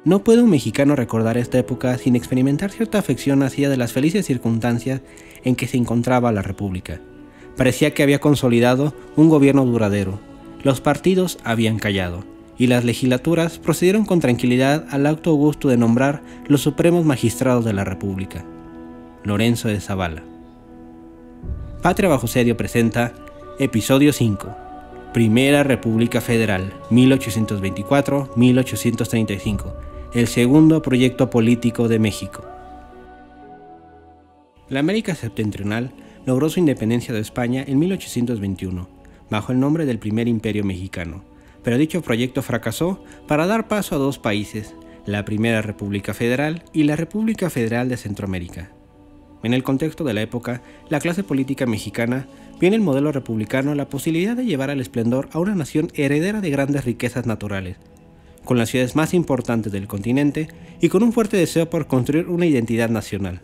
No puede un mexicano recordar esta época sin experimentar cierta afección hacia de las felices circunstancias en que se encontraba la República. Parecía que había consolidado un gobierno duradero, los partidos habían callado, y las legislaturas procedieron con tranquilidad al acto augusto de nombrar los supremos magistrados de la República. Lorenzo de Zavala. Patria bajo Sedio presenta Episodio 5. Primera República Federal, 1824-1835. El segundo proyecto político de México. La América Septentrional logró su independencia de España en 1821, bajo el nombre del Primer Imperio Mexicano, pero dicho proyecto fracasó para dar paso a dos países, la Primera República Federal y la República Federal de Centroamérica. En el contexto de la época, la clase política mexicana vio en el modelo republicano la posibilidad de llevar al esplendor a una nación heredera de grandes riquezas naturales, con las ciudades más importantes del continente y con un fuerte deseo por construir una identidad nacional.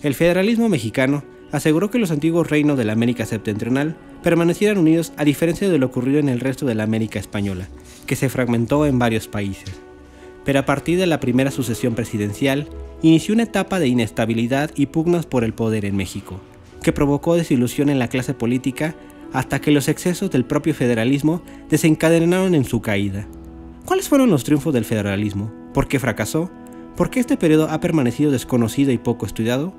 El federalismo mexicano aseguró que los antiguos reinos de la América Septentrional permanecieran unidos a diferencia de lo ocurrido en el resto de la América española, que se fragmentó en varios países. Pero a partir de la primera sucesión presidencial, inició una etapa de inestabilidad y pugnas por el poder en México, que provocó desilusión en la clase política hasta que los excesos del propio federalismo desencadenaron en su caída. ¿Cuáles fueron los triunfos del federalismo? ¿Por qué fracasó? ¿Por qué este periodo ha permanecido desconocido y poco estudiado?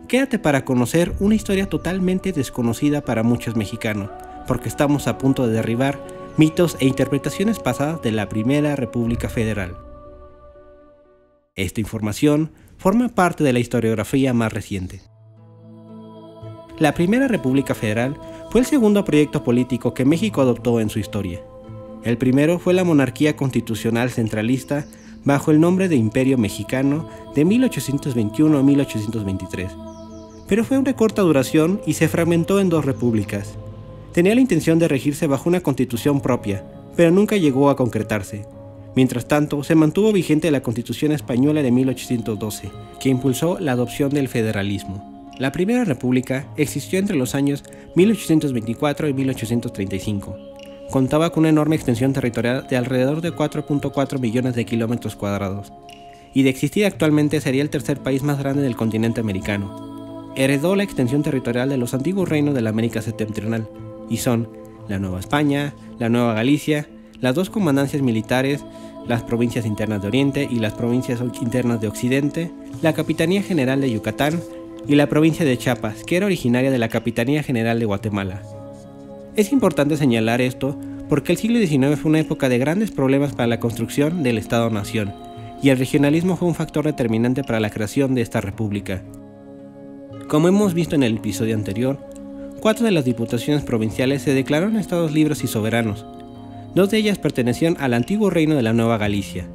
Quédate para conocer una historia totalmente desconocida para muchos mexicanos, porque estamos a punto de derribar mitos e interpretaciones pasadas de la Primera República Federal. Esta información forma parte de la historiografía más reciente. La Primera República Federal fue el segundo proyecto político que México adoptó en su historia. El primero fue la monarquía constitucional centralista bajo el nombre de Imperio Mexicano de 1821 a 1823. Pero fue de corta duración y se fragmentó en dos repúblicas. Tenía la intención de regirse bajo una constitución propia, pero nunca llegó a concretarse. Mientras tanto, se mantuvo vigente la Constitución Española de 1812, que impulsó la adopción del federalismo. La Primera República existió entre los años 1824 y 1835. Contaba con una enorme extensión territorial de alrededor de 4.4 millones de kilómetros cuadrados, y de existir actualmente sería el tercer país más grande del continente americano. Heredó la extensión territorial de los antiguos reinos de la América Septentrional, y son la Nueva España, la Nueva Galicia, las dos comandancias militares, las provincias internas de Oriente y las provincias internas de Occidente, la Capitanía General de Yucatán y la provincia de Chiapas, que era originaria de la Capitanía General de Guatemala. Es importante señalar esto porque el siglo XIX fue una época de grandes problemas para la construcción del Estado-Nación, y el regionalismo fue un factor determinante para la creación de esta república. Como hemos visto en el episodio anterior, 4 de las diputaciones provinciales se declararon estados libres y soberanos. 2 de ellas pertenecían al antiguo reino de la Nueva Galicia,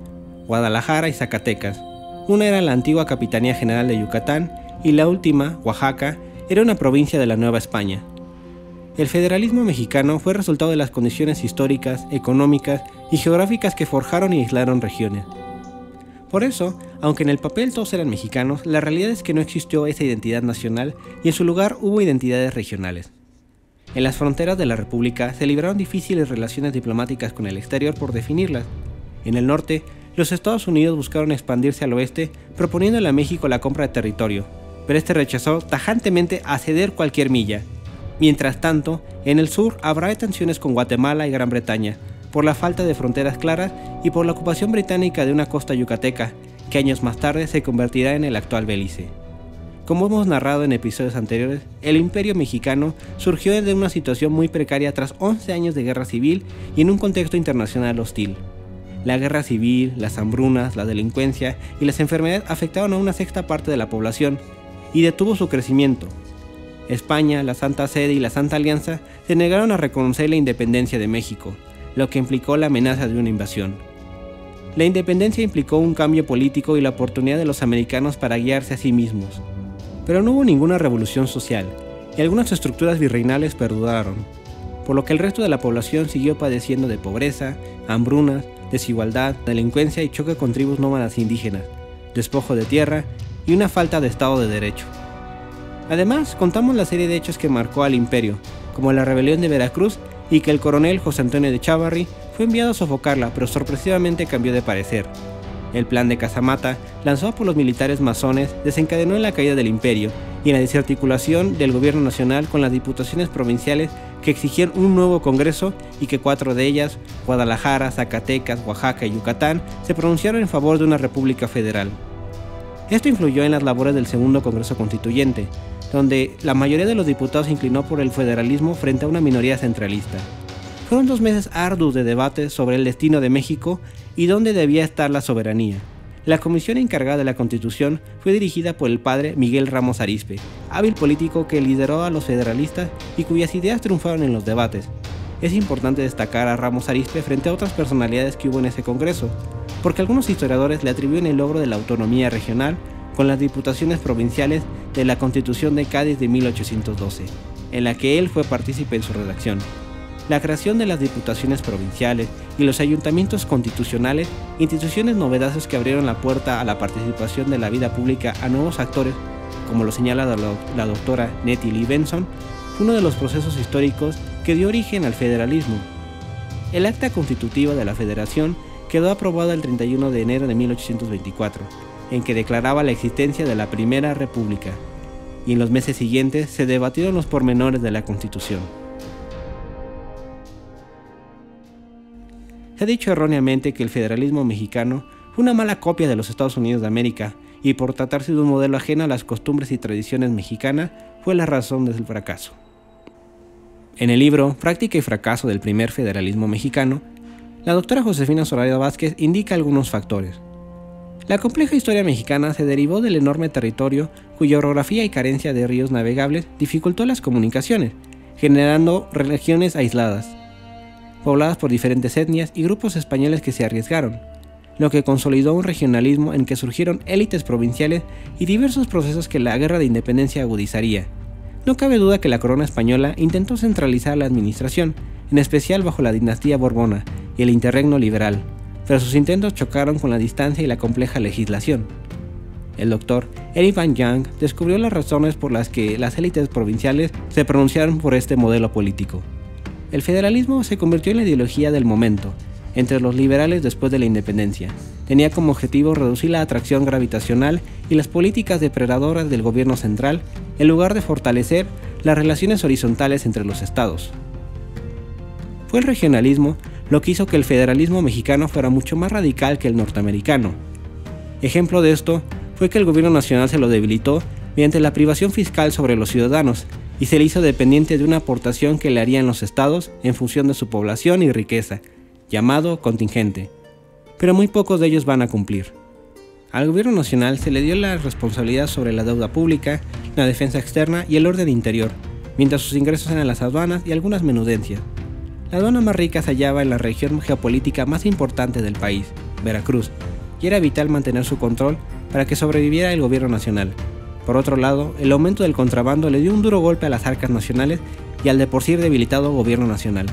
Guadalajara y Zacatecas. Una era la antigua Capitanía General de Yucatán y la última, Oaxaca, era una provincia de la Nueva España. El federalismo mexicano fue resultado de las condiciones históricas, económicas y geográficas que forjaron y aislaron regiones. Por eso, aunque en el papel todos eran mexicanos, la realidad es que no existió esa identidad nacional y en su lugar hubo identidades regionales. En las fronteras de la República se libraron difíciles relaciones diplomáticas con el exterior por definirlas. En el norte, los Estados Unidos buscaron expandirse al oeste, proponiéndole a México la compra de territorio, pero este rechazó tajantemente a ceder cualquier milla. Mientras tanto, en el sur habrá tensiones con Guatemala y Gran Bretaña, por la falta de fronteras claras y por la ocupación británica de una costa yucateca, que años más tarde se convertirá en el actual Belice. Como hemos narrado en episodios anteriores, el Imperio Mexicano surgió de una situación muy precaria tras 11 años de guerra civil y en un contexto internacional hostil. La guerra civil, las hambrunas, la delincuencia y las enfermedades afectaron a una sexta parte de la población y detuvo su crecimiento. España, la Santa Sede y la Santa Alianza se negaron a reconocer la independencia de México, lo que implicó la amenaza de una invasión. La independencia implicó un cambio político y la oportunidad de los americanos para guiarse a sí mismos. Pero no hubo ninguna revolución social, y algunas estructuras virreinales perduraron, por lo que el resto de la población siguió padeciendo de pobreza, hambrunas, desigualdad, delincuencia y choque con tribus nómadas indígenas, despojo de tierra y una falta de Estado de Derecho. Además, contamos la serie de hechos que marcó al imperio, como la rebelión de Veracruz y que el coronel José Antonio de Chávarri fue enviado a sofocarla, pero sorpresivamente cambió de parecer. El plan de Casamata, lanzado por los militares masones, desencadenó en la caída del imperio y en la desarticulación del gobierno nacional con las diputaciones provinciales que exigían un nuevo congreso y que 4 de ellas, Guadalajara, Zacatecas, Oaxaca y Yucatán, se pronunciaron en favor de una república federal. Esto influyó en las labores del segundo Congreso Constituyente, donde la mayoría de los diputados se inclinó por el federalismo frente a una minoría centralista. Fueron 2 meses arduos de debate sobre el destino de México y dónde debía estar la soberanía. La comisión encargada de la Constitución fue dirigida por el padre Miguel Ramos Arizpe, hábil político que lideró a los federalistas y cuyas ideas triunfaron en los debates. Es importante destacar a Ramos Arizpe frente a otras personalidades que hubo en ese congreso, porque algunos historiadores le atribuyen el logro de la autonomía regional con las diputaciones provinciales de la Constitución de Cádiz de 1812, en la que él fue partícipe en su redacción. La creación de las diputaciones provinciales y los ayuntamientos constitucionales, instituciones novedosas que abrieron la puerta a la participación de la vida pública a nuevos actores, como lo señala la doctora Nettie Lee Benson, fue uno de los procesos históricos que dio origen al federalismo. El acta constitutiva de la Federación quedó aprobada el 31 de enero de 1824, en que declaraba la existencia de la Primera República, y en los meses siguientes se debatieron los pormenores de la Constitución. Se ha dicho erróneamente que el federalismo mexicano fue una mala copia de los Estados Unidos de América, y por tratarse de un modelo ajeno a las costumbres y tradiciones mexicanas, fue la razón del fracaso. En el libro Práctica y fracaso del primer federalismo mexicano, la doctora Josefina Zoraida Vázquez indica algunos factores. La compleja historia mexicana se derivó del enorme territorio cuya orografía y carencia de ríos navegables dificultó las comunicaciones, generando regiones aisladas, pobladas por diferentes etnias y grupos españoles que se arriesgaron, lo que consolidó un regionalismo en que surgieron élites provinciales y diversos procesos que la guerra de independencia agudizaría. No cabe duda que la corona española intentó centralizar la administración, en especial bajo la dinastía borbona y el interregno liberal, pero sus intentos chocaron con la distancia y la compleja legislación. El doctor Eric Van Young descubrió las razones por las que las élites provinciales se pronunciaron por este modelo político. El federalismo se convirtió en la ideología del momento, entre los liberales después de la independencia. Tenía como objetivo reducir la atracción gravitacional y las políticas depredadoras del gobierno central, en lugar de fortalecer las relaciones horizontales entre los estados. Fue el regionalismo lo que hizo que el federalismo mexicano fuera mucho más radical que el norteamericano. Ejemplo de esto fue que el gobierno nacional se lo debilitó mediante la privación fiscal sobre los ciudadanos y se le hizo dependiente de una aportación que le harían los estados en función de su población y riqueza, llamado contingente, pero muy pocos de ellos van a cumplir. Al gobierno nacional se le dio la responsabilidad sobre la deuda pública, la defensa externa y el orden interior, mientras sus ingresos eran las aduanas y algunas menudencias. La aduana más rica se hallaba en la región geopolítica más importante del país, Veracruz, y era vital mantener su control para que sobreviviera el gobierno nacional. Por otro lado, el aumento del contrabando le dio un duro golpe a las arcas nacionales y al de por sí debilitado gobierno nacional.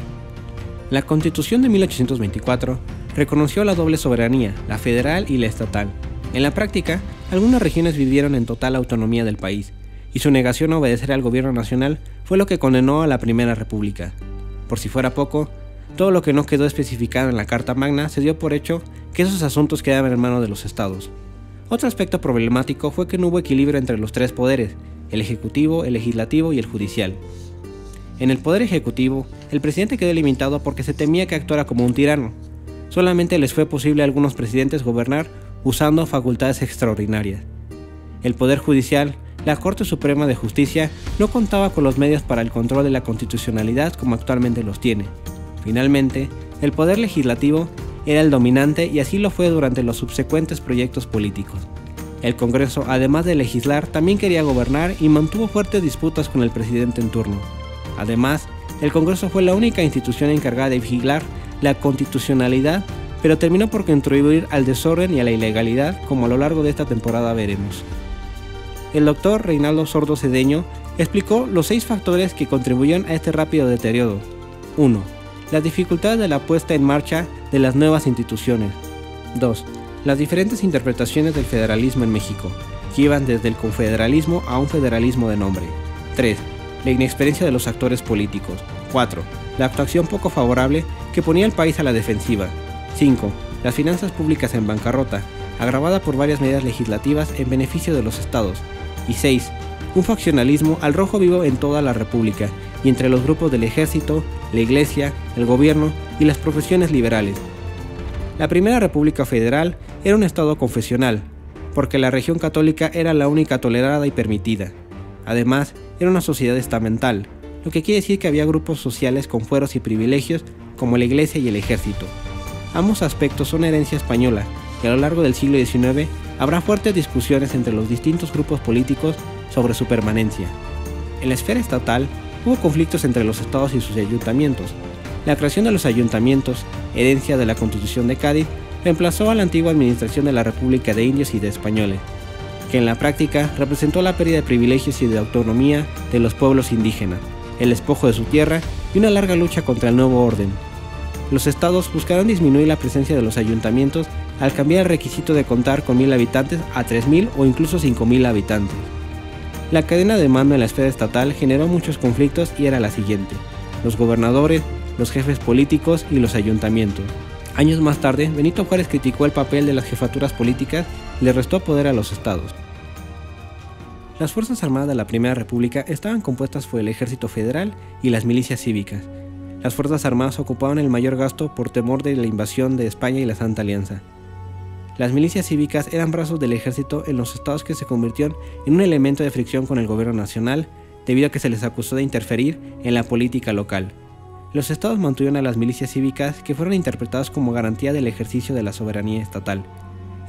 La Constitución de 1824 reconoció la doble soberanía, la federal y la estatal. En la práctica, algunas regiones vivieron en total autonomía del país, y su negación a obedecer al gobierno nacional fue lo que condenó a la Primera República. Por si fuera poco, todo lo que no quedó especificado en la Carta Magna se dio por hecho que esos asuntos quedaban en manos de los estados. Otro aspecto problemático fue que no hubo equilibrio entre los 3 poderes, el ejecutivo, el legislativo y el judicial. En el poder ejecutivo, el presidente quedó limitado porque se temía que actuara como un tirano. Solamente les fue posible a algunos presidentes gobernar usando facultades extraordinarias. El poder judicial, la Corte Suprema de Justicia, no contaba con los medios para el control de la constitucionalidad como actualmente los tiene. Finalmente, el poder legislativo era el dominante y así lo fue durante los subsecuentes proyectos políticos. El Congreso, además de legislar, también quería gobernar y mantuvo fuertes disputas con el presidente en turno. Además, el Congreso fue la única institución encargada de vigilar la constitucionalidad, pero terminó por contribuir al desorden y a la ilegalidad, como a lo largo de esta temporada veremos. El doctor Reinaldo Sordo Cedeño explicó los 6 factores que contribuyeron a este rápido deterioro. 1. Las dificultades de la puesta en marcha de las nuevas instituciones. 2. Las diferentes interpretaciones del federalismo en México, que iban desde el confederalismo a un federalismo de nombre. 3. La inexperiencia de los actores políticos. 4. La actuación poco favorable que ponía al país a la defensiva. 5. Las finanzas públicas en bancarrota. agravada por varias medidas legislativas en beneficio de los estados. Y 6. Un faccionalismo al rojo vivo en toda la República y entre los grupos del ejército, la iglesia, el gobierno y las profesiones liberales. La Primera República Federal era un estado confesional, porque la religión católica era la única tolerada y permitida. Además, era una sociedad estamental, lo que quiere decir que había grupos sociales con fueros y privilegios como la iglesia y el ejército. Ambos aspectos son herencia española, y a lo largo del siglo XIX habrá fuertes discusiones entre los distintos grupos políticos sobre su permanencia. En la esfera estatal hubo conflictos entre los estados y sus ayuntamientos. La creación de los ayuntamientos, herencia de la Constitución de Cádiz, reemplazó a la antigua administración de la República de Indios y de Españoles, que en la práctica representó la pérdida de privilegios y de autonomía de los pueblos indígenas, el despojo de su tierra y una larga lucha contra el nuevo orden. Los estados buscarán disminuir la presencia de los ayuntamientos al cambiar el requisito de contar con 1000 habitantes a 3000 o incluso 5000 habitantes. La cadena de mando en la esfera estatal generó muchos conflictos y era la siguiente: los gobernadores, los jefes políticos y los ayuntamientos. Años más tarde, Benito Juárez criticó el papel de las jefaturas políticas y le restó poder a los estados. Las Fuerzas Armadas de la Primera República estaban compuestas por el Ejército Federal y las milicias cívicas. Las Fuerzas Armadas ocupaban el mayor gasto por temor de la invasión de España y la Santa Alianza. Las milicias cívicas eran brazos del ejército en los estados que se convirtieron en un elemento de fricción con el gobierno nacional, debido a que se les acusó de interferir en la política local. Los estados mantuvieron a las milicias cívicas, que fueron interpretadas como garantía del ejercicio de la soberanía estatal.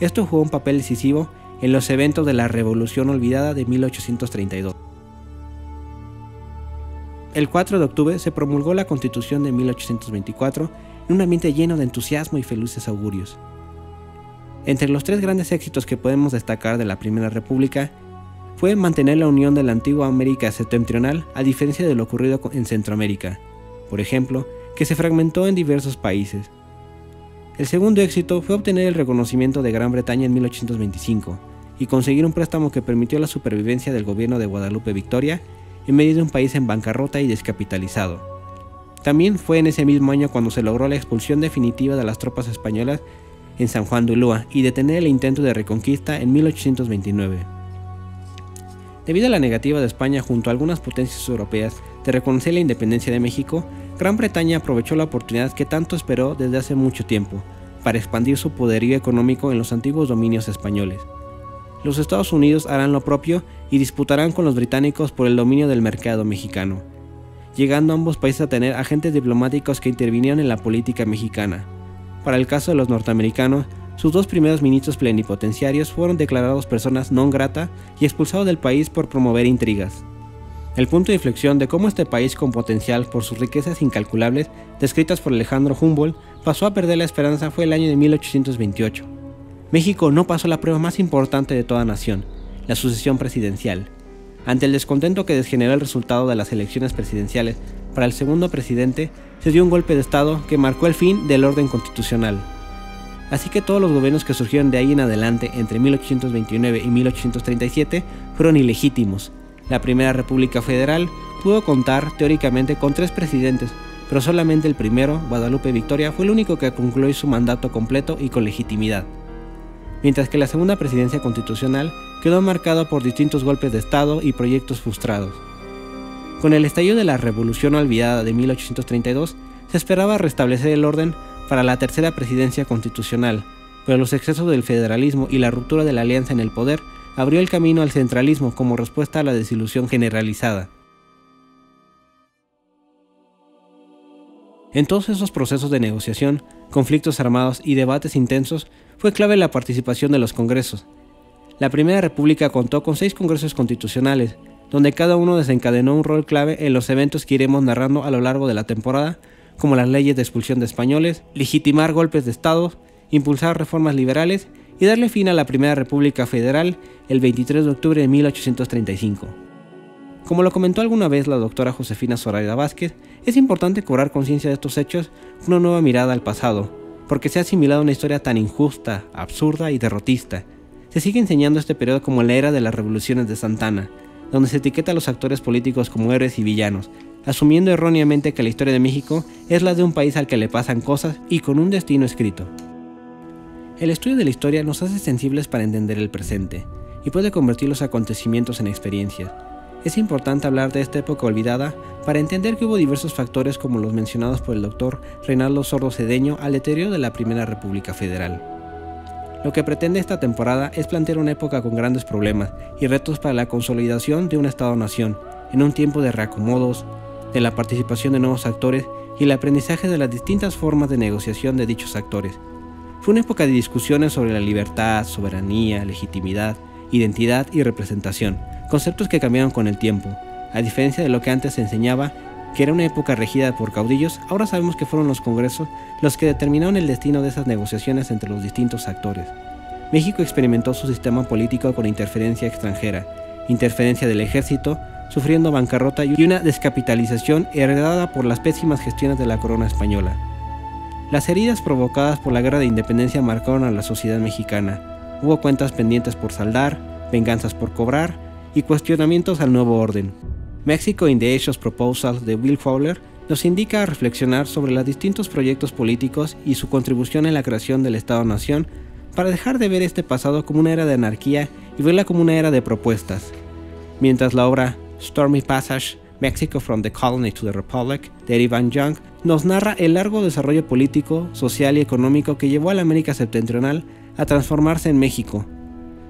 Esto jugó un papel decisivo en los eventos de la Revolución Olvidada de 1832. El 4 de octubre se promulgó la Constitución de 1824 en un ambiente lleno de entusiasmo y felices augurios. Entre los 3 grandes éxitos que podemos destacar de la Primera República fue mantener la unión de la antigua América septentrional, a diferencia de lo ocurrido en Centroamérica, por ejemplo, que se fragmentó en diversos países. El segundo éxito fue obtener el reconocimiento de Gran Bretaña en 1825 y conseguir un préstamo que permitió la supervivencia del gobierno de Guadalupe Victoria en medio de un país en bancarrota y descapitalizado. También fue en ese mismo año cuando se logró la expulsión definitiva de las tropas españolas en San Juan de Ulúa y detener el intento de reconquista en 1829. Debido a la negativa de España junto a algunas potencias europeas de reconocer la independencia de México, Gran Bretaña aprovechó la oportunidad que tanto esperó desde hace mucho tiempo para expandir su poderío económico en los antiguos dominios españoles. Los Estados Unidos harán lo propio y disputarán con los británicos por el dominio del mercado mexicano, llegando ambos países a tener agentes diplomáticos que intervinieron en la política mexicana. Para el caso de los norteamericanos, sus 2 primeros ministros plenipotenciarios fueron declarados personas non grata y expulsados del país por promover intrigas. El punto de inflexión de cómo este país con potencial por sus riquezas incalculables, descritas por Alejandro Humboldt, pasó a perder la esperanza fue el año de 1828. México no pasó la prueba más importante de toda nación, la sucesión presidencial. Ante el descontento que desgeneró el resultado de las elecciones presidenciales para el segundo presidente, se dio un golpe de estado que marcó el fin del orden constitucional. Así que todos los gobiernos que surgieron de ahí en adelante entre 1829 y 1837 fueron ilegítimos. La Primera República Federal pudo contar teóricamente con 3 presidentes, pero solamente el primero, Guadalupe Victoria, fue el único que concluyó su mandato completo y con legitimidad. Mientras que la segunda presidencia constitucional quedó marcada por distintos golpes de estado y proyectos frustrados. Con el estallido de la Revolución Olvidada de 1832, se esperaba restablecer el orden para la tercera presidencia constitucional, pero los excesos del federalismo y la ruptura de la alianza en el poder abrió el camino al centralismo como respuesta a la desilusión generalizada. En todos esos procesos de negociación, conflictos armados y debates intensos, fue clave la participación de los congresos. La Primera República contó con 6 congresos constitucionales, donde cada uno desencadenó un rol clave en los eventos que iremos narrando a lo largo de la temporada, como las leyes de expulsión de españoles, legitimar golpes de estado, impulsar reformas liberales y darle fin a la Primera República Federal el 23 de octubre de 1835. Como lo comentó alguna vez la doctora Josefina Zoraida Vázquez, es importante cobrar conciencia de estos hechos con una nueva mirada al pasado, porque se ha asimilado una historia tan injusta, absurda y derrotista. Se sigue enseñando este periodo como la era de las revoluciones de Santa Anna, donde se etiqueta a los actores políticos como héroes y villanos, asumiendo erróneamente que la historia de México es la de un país al que le pasan cosas y con un destino escrito. El estudio de la historia nos hace sensibles para entender el presente y puede convertir los acontecimientos en experiencias. Es importante hablar de esta época olvidada para entender que hubo diversos factores como los mencionados por el doctor Reinaldo Sordo Cedeño al deterioro de la Primera República Federal. Lo que pretende esta temporada es plantear una época con grandes problemas y retos para la consolidación de un Estado-nación, en un tiempo de reacomodos, de la participación de nuevos actores y el aprendizaje de las distintas formas de negociación de dichos actores. Fue una época de discusiones sobre la libertad, soberanía, legitimidad, identidad y representación, conceptos que cambiaron con el tiempo. A diferencia de lo que antes se enseñaba, que era una época regida por caudillos, ahora sabemos que fueron los congresos los que determinaron el destino de esas negociaciones entre los distintos actores. México experimentó su sistema político con interferencia extranjera, interferencia del ejército, sufriendo bancarrota y una descapitalización heredada por las pésimas gestiones de la corona española. Las heridas provocadas por la guerra de independencia marcaron a la sociedad mexicana. Hubo cuentas pendientes por saldar, venganzas por cobrar y cuestionamientos al nuevo orden. Mexico in the Age of Proposals de Will Fowler nos indica a reflexionar sobre los distintos proyectos políticos y su contribución en la creación del Estado-Nación para dejar de ver este pasado como una era de anarquía y verla como una era de propuestas. Mientras la obra Stormy Passage, Mexico from the Colony to the Republic, de Eric Van Young, nos narra el largo desarrollo político, social y económico que llevó a la América septentrional a transformarse en México.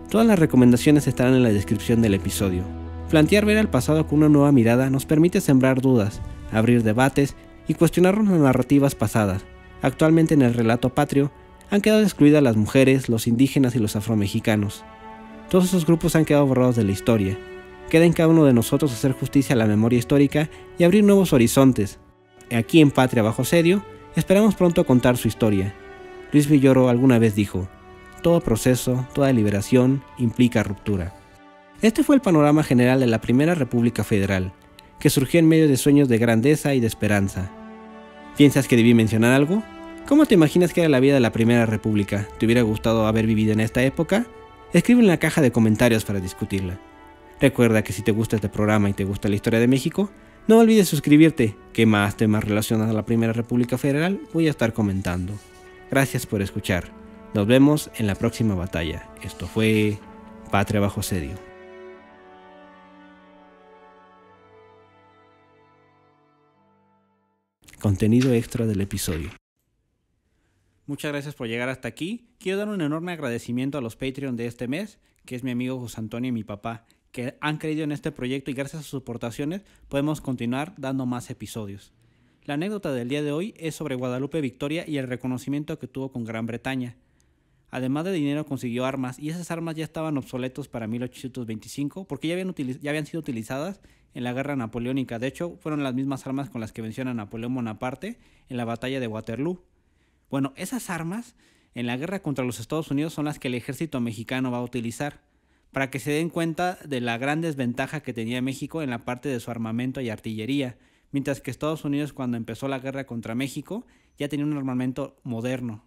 Todas las recomendaciones estarán en la descripción del episodio. Plantear ver al pasado con una nueva mirada nos permite sembrar dudas, abrir debates y cuestionarnos las narrativas pasadas. Actualmente en el relato patrio han quedado excluidas las mujeres, los indígenas y los afromexicanos. Todos esos grupos han quedado borrados de la historia. Queda en cada uno de nosotros hacer justicia a la memoria histórica y abrir nuevos horizontes. Aquí en Patria Bajo Asedio, esperamos pronto contar su historia. Luis Villoro alguna vez dijo: todo proceso, toda liberación implica ruptura. Este fue el panorama general de la Primera República Federal, que surgió en medio de sueños de grandeza y de esperanza. ¿Piensas que debí mencionar algo? ¿Cómo te imaginas que era la vida de la Primera República? ¿Te hubiera gustado haber vivido en esta época? Escribe en la caja de comentarios para discutirla. Recuerda que si te gusta este programa y te gusta la historia de México, no olvides suscribirte, que más temas relacionados a la Primera República Federal voy a estar comentando. Gracias por escuchar. Nos vemos en la próxima batalla. Esto fue Patria Bajo Asedio. Contenido extra del episodio. Muchas gracias por llegar hasta aquí. Quiero dar un enorme agradecimiento a los Patreon de este mes, que es mi amigo José Antonio y mi papá, que han creído en este proyecto y gracias a sus aportaciones podemos continuar dando más episodios. La anécdota del día de hoy es sobre Guadalupe Victoria y el reconocimiento que tuvo con Gran Bretaña. Además de dinero consiguió armas y esas armas ya estaban obsoletos para 1825 porque ya habían sido utilizadas en la guerra napoleónica. De hecho, fueron las mismas armas con las que venció a Napoleón Bonaparte en la batalla de Waterloo. Bueno, esas armas en la guerra contra los Estados Unidos son las que el ejército mexicano va a utilizar, para que se den cuenta de la gran desventaja que tenía México en la parte de su armamento y artillería, mientras que Estados Unidos, cuando empezó la guerra contra México, ya tenía un armamento moderno.